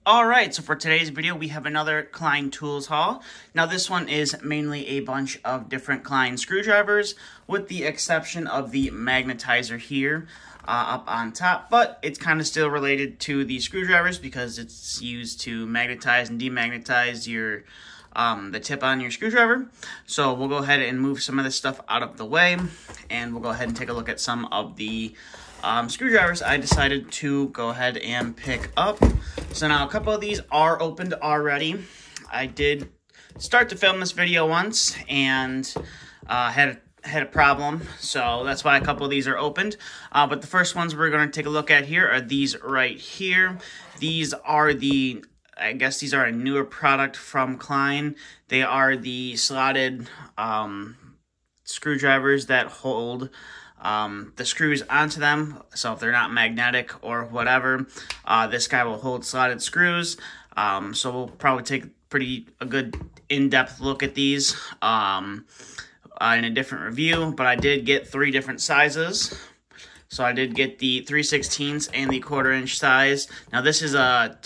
Alright, so for today's video, we have another Klein Tools haul. Now this one is mainly a bunch of different Klein screwdrivers, with the exception of the magnetizer here up on top, but it's kind of still related to the screwdrivers because it's used to magnetize and demagnetize your the tip on your screwdriver. So we'll go ahead and move some of this stuff out of the way, and we'll go ahead and take a look at some of the screwdrivers I decided to go ahead and pick up. So now a couple of these are opened already. I did start to film this video once and had a problem, so that's why a couple of these are opened. But the first ones we're going to take a look at here are these right here. These are I guess these are a newer product from Klein. They are the slotted screwdrivers that hold the screws onto them, so if they're not magnetic or whatever, this guy will hold slotted screws. So we'll probably take a good in-depth look at these in a different review, but I did get 3 different sizes. So I did get the 3/16 and the 1/4 inch size. Now this is a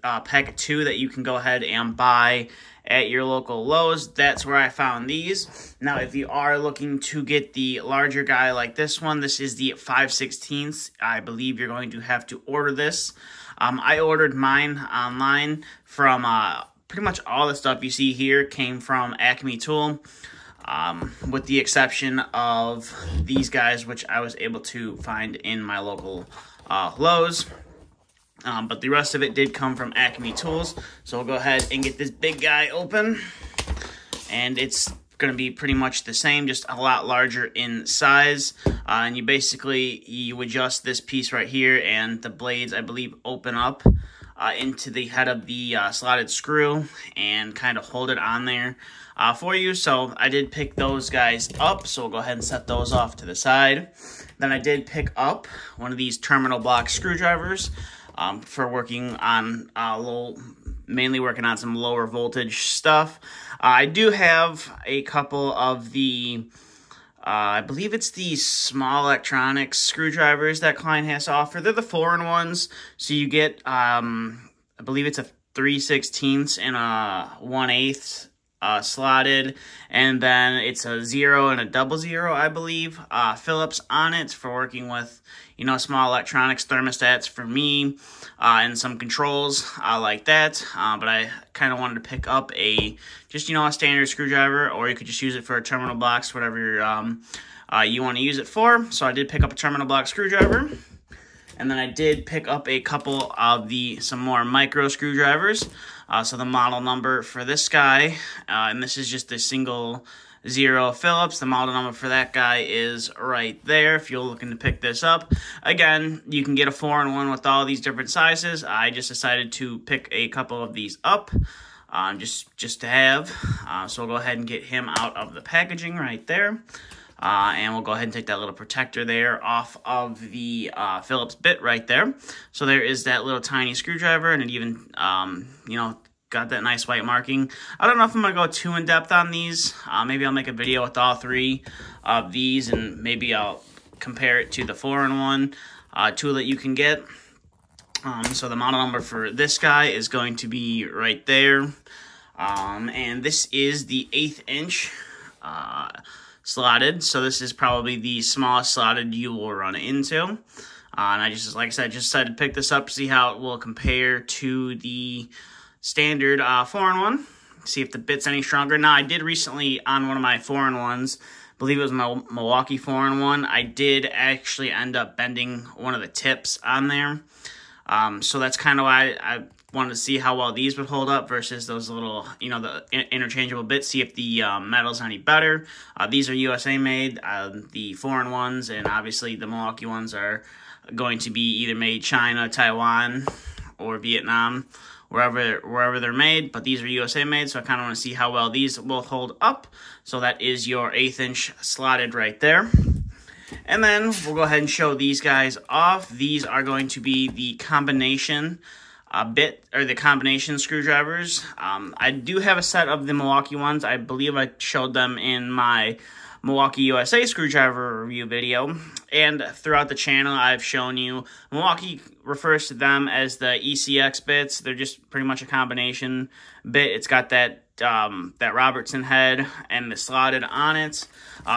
pack of 2 that you can go ahead and buy at your local Lowe's. That's where I found these. Now, if you are looking to get the larger guy like this one, this is the 5/16. I believe you're going to have to order this. I ordered mine online from pretty much all the stuff you see here came from Acme Tool, with the exception of these guys, which I was able to find in my local Lowe's. But the rest of it did come from Acme Tools. So we'll go ahead and get this big guy open. And it's going to be pretty much the same, just a lot larger in size. And you adjust this piece right here, and the blades, I believe, open up into the head of the slotted screw and kind of hold it on there for you. So I did pick those guys up, so we'll go ahead and set those off to the side. Then I did pick up one of these terminal block screwdrivers for working on mainly working on some lower voltage stuff. I do have a couple of the I believe it's the small electronics screwdrivers that Klein has to offer. They're the 4-in-1s, so you get I believe it's a 3/16 and a 1/8 slotted, and then it's a 0 and a 00, I believe, Phillips on it for working with, small electronics, thermostats for me, and some controls like that. But I kind of wanted to pick up a standard screwdriver, or you could just use it for a terminal box, whatever you want to use it for. So I did pick up a terminal block screwdriver. And then I did pick up a couple of some more micro screwdrivers. So the model number for this guy, and this is just a single 0 Phillips. The model number for that guy is right there if you're looking to pick this up. Again, you can get a 4-in-1 with all these different sizes. I just decided to pick a couple of these up just to have. So we'll go ahead and get him out of the packaging right there. And we'll go ahead and take that little protector there off of the Phillips bit right there. So there is that little tiny screwdriver, and it even, got that nice white marking. I don't know if I'm going to go too in-depth on these. Maybe I'll make a video with all 3 of these, and maybe I'll compare it to the 4-in-1 tool that you can get. So the model number for this guy is going to be right there. And this is the 1/8 inch slotted, so this is probably the smallest slotted you will run into. And I like I said, just decided to pick this up to see how it will compare to the standard 4-in-1, see if the bit's any stronger. Now, I did recently, on one of my 4-in-1s, I believe it was my Milwaukee 4-in-1, I did actually end up bending one of the tips on there. So that's kind of why I wanted to see how well these would hold up versus those little, the interchangeable bits, see if the metal's any better. These are USA made, the 4-in-1s, and obviously the Milwaukee ones are going to be either made China, Taiwan, or Vietnam, wherever they're made, but these are USA made, so I kind of want to see how well these will hold up. So that is your 1/8 inch slotted right there. And then we'll go ahead and show these guys off. These are going to be the combination the combination screwdrivers. I do have a set of the Milwaukee ones. I believe I showed them in my Milwaukee USA screwdriver review video. And throughout the channel, I've shown you, Milwaukee refers to them as the ECX bits. They're just pretty much a combination bit. It's got that Robertson head and the slotted on it.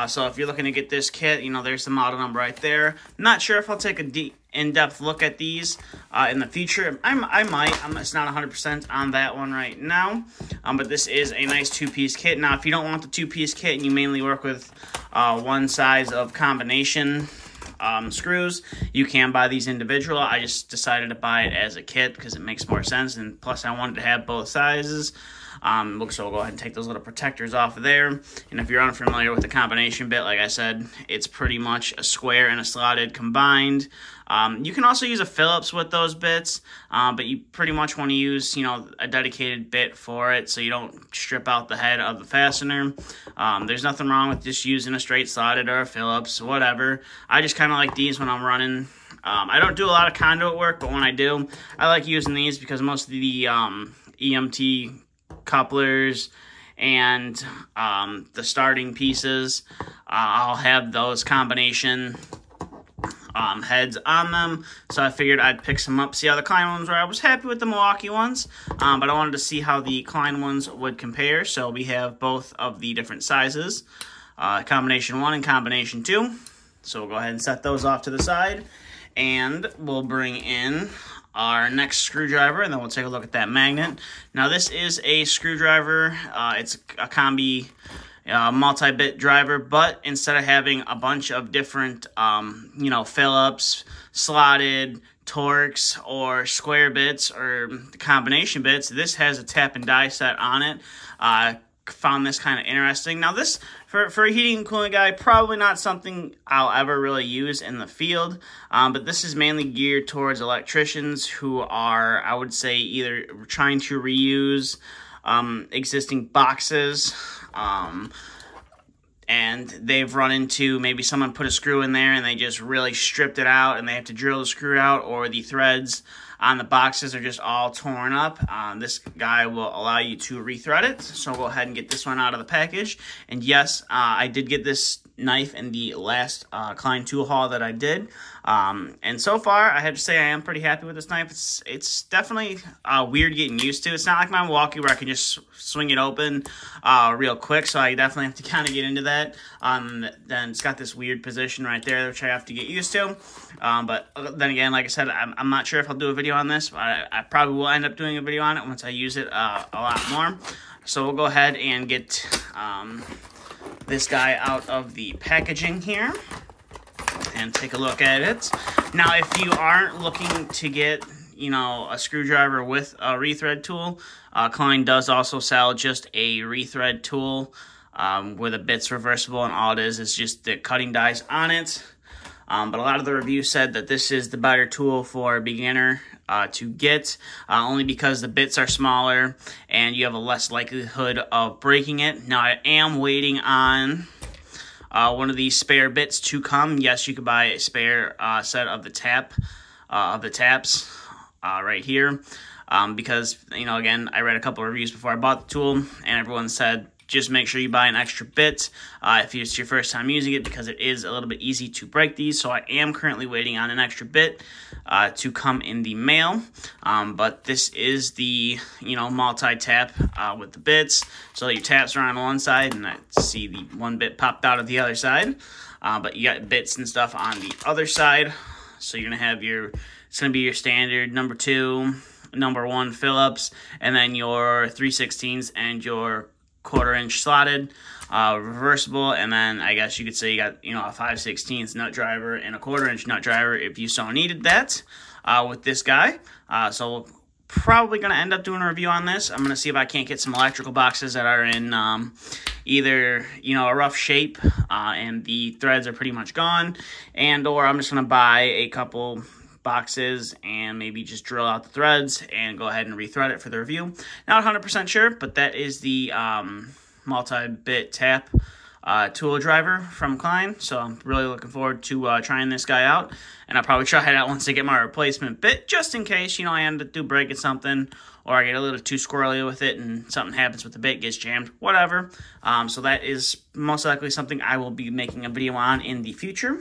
So if you're looking to get this kit, you know, there's the model number right there. Not sure if I'll take a in-depth look at these in the future. I might. It's not 100% on that one right now. But this is a nice two-piece kit. Now, if you don't want the two-piece kit and you mainly work with one size of combination screws, you can buy these individual. I just decided to buy it as a kit because it makes more sense, and plus I wanted to have both sizes. So we'll go ahead and take those little protectors off of there. And if you're unfamiliar with the combination bit, like I said, it's pretty much a square and a slotted combined. You can also use a Phillips with those bits, but you pretty much want to use, you know, a dedicated bit for it so you don't strip out the head of the fastener. There's nothing wrong with just using a straight slotted or a Phillips, whatever. I just kind of like these when I'm running. I don't do a lot of conduit work, but when I do, I like using these because most of the EMT couplers and the starting pieces, I'll have those combination heads on them, so I figured I'd pick some up, see how the Klein ones were. I was happy with the Milwaukee ones, but I wanted to see how the Klein ones would compare, so we have both of the different sizes, combination 1 and combination 2, so we'll go ahead and set those off to the side, and we'll bring in our next screwdriver, and then we'll take a look at that magnet. Now, this is a screwdriver. It's a combi multi-bit driver, but instead of having a bunch of different, you know, Phillips, slotted, Torx, or square bits, or combination bits, this has a tap and die set on it. Found this kind of interesting. Now, this, for a heating and cooling guy, probably not something I'll ever really use in the field, but this is mainly geared towards electricians who are, I would say, either trying to reuse existing boxes, and they've run into maybe someone put a screw in there and they just really stripped it out and they have to drill the screw out, or the threads on the boxes are just all torn up. This guy will allow you to rethread it, so we'll go ahead and get this one out of the package. And yes, I did get this knife in the last Klein tool haul that I did, and so far I have to say I am pretty happy with this knife. It's definitely weird getting used to. It's not like my Milwaukee where I can just swing it open real quick, so I definitely have to kind of get into that. Then it's got this weird position right there, which I have to get used to, but then again, like I said, I'm not sure if I'll do a video on this, but I probably will end up doing a video on it once I use it a lot more. So we'll go ahead and get this guy out of the packaging here and take a look at it. Now, if you aren't looking to get, you know, a screwdriver with a rethread tool, Klein does also sell just a rethread tool where the bit's reversible, and all it is just the cutting dies on it. But a lot of the reviews said that this is the better tool for a beginner to get, only because the bits are smaller and you have a less likelihood of breaking it. Now, I am waiting on one of these spare bits to come. Yes, you could buy a spare set of the taps right here, because, you know, again, I read a couple of reviews before I bought the tool, and everyone said just make sure you buy an extra bit if it's your first time using it, because it is a little bit easy to break these. So I am currently waiting on an extra bit to come in the mail. But this is the, you know, multi-tap with the bits. So your taps are on one side, and I see the one bit popped out of the other side. But you got bits and stuff on the other side. So you're going to have it's going to be your standard number 2, number 1 Phillips, and then your 3/16 and your 1/4 inch slotted, reversible, and then I guess you could say you got, you know, a 5/16 nut driver and a 1/4 inch nut driver if you so needed that with this guy. So we're probably going to end up doing a review on this. I'm going to see if I can't get some electrical boxes that are in either, you know, a rough shape and the threads are pretty much gone, and or I'm just going to buy a couple boxes and maybe just drill out the threads and go ahead and rethread it for the review. Not 100% sure, but that is the multi-bit tap tool driver from Klein. So I'm really looking forward to trying this guy out. And I'll probably try it out once I get my replacement bit, just in case, you know, I end up breaking something, or I get a little too squirrely with it and something happens with the bit, gets jammed, whatever. So that is most likely something I will be making a video on in the future.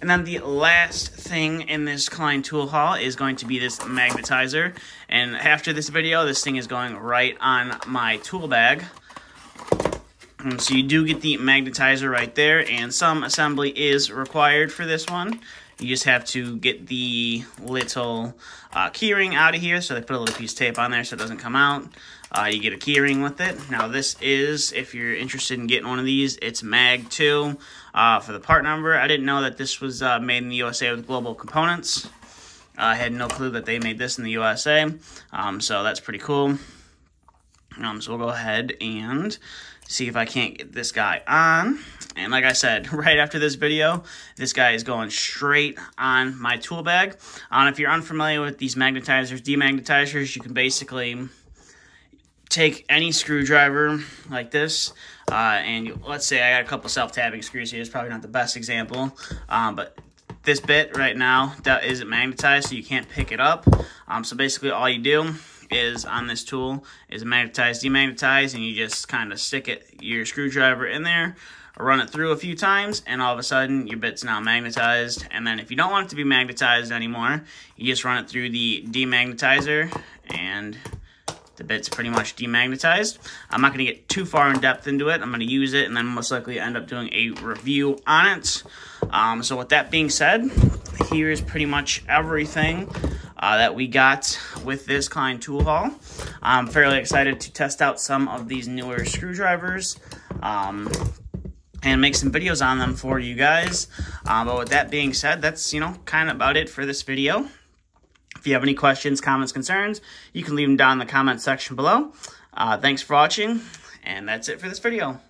And then the last thing in this Klein tool haul is going to be this magnetizer. And after this video, this thing is going right on my tool bag. So you do get the magnetizer right there, and some assembly is required for this one. You just have to get the little keyring out of here. So they put a little piece of tape on there so it doesn't come out. You get a keyring with it. Now this is, if you're interested in getting one of these, it's Mag 2 for the part number. I didn't know that this was made in the USA with Global Components. I had no clue that they made this in the USA. So that's pretty cool. So we'll go ahead and see if I can't get this guy on. And like I said, right after this video, this guy is going straight on my tool bag. If you're unfamiliar with these magnetizers, demagnetizers, you can basically take any screwdriver like this, and let's say I got a couple self-tapping screws here. It's probably not the best example, but this bit right now that isn't magnetized, so you can't pick it up. So basically all you do is on this tool is magnetize, demagnetize, and you just kind of stick your screwdriver in there, run it through a few times, and all of a sudden your bit's now magnetized. And then if you don't want it to be magnetized anymore, you just run it through the demagnetizer, and the bit's pretty much demagnetized. I'm not going to get too far in depth into it. I'm going to use it and then most likely end up doing a review on it. So with that being said, here's pretty much everything that we got with this Klein tool haul. I'm fairly excited to test out some of these newer screwdrivers and make some videos on them for you guys. But with that being said, that's, you know, kind of about it for this video. If you have any questions, comments, concerns, you can leave them down in the comment section below. Thanks for watching, and that's it for this video.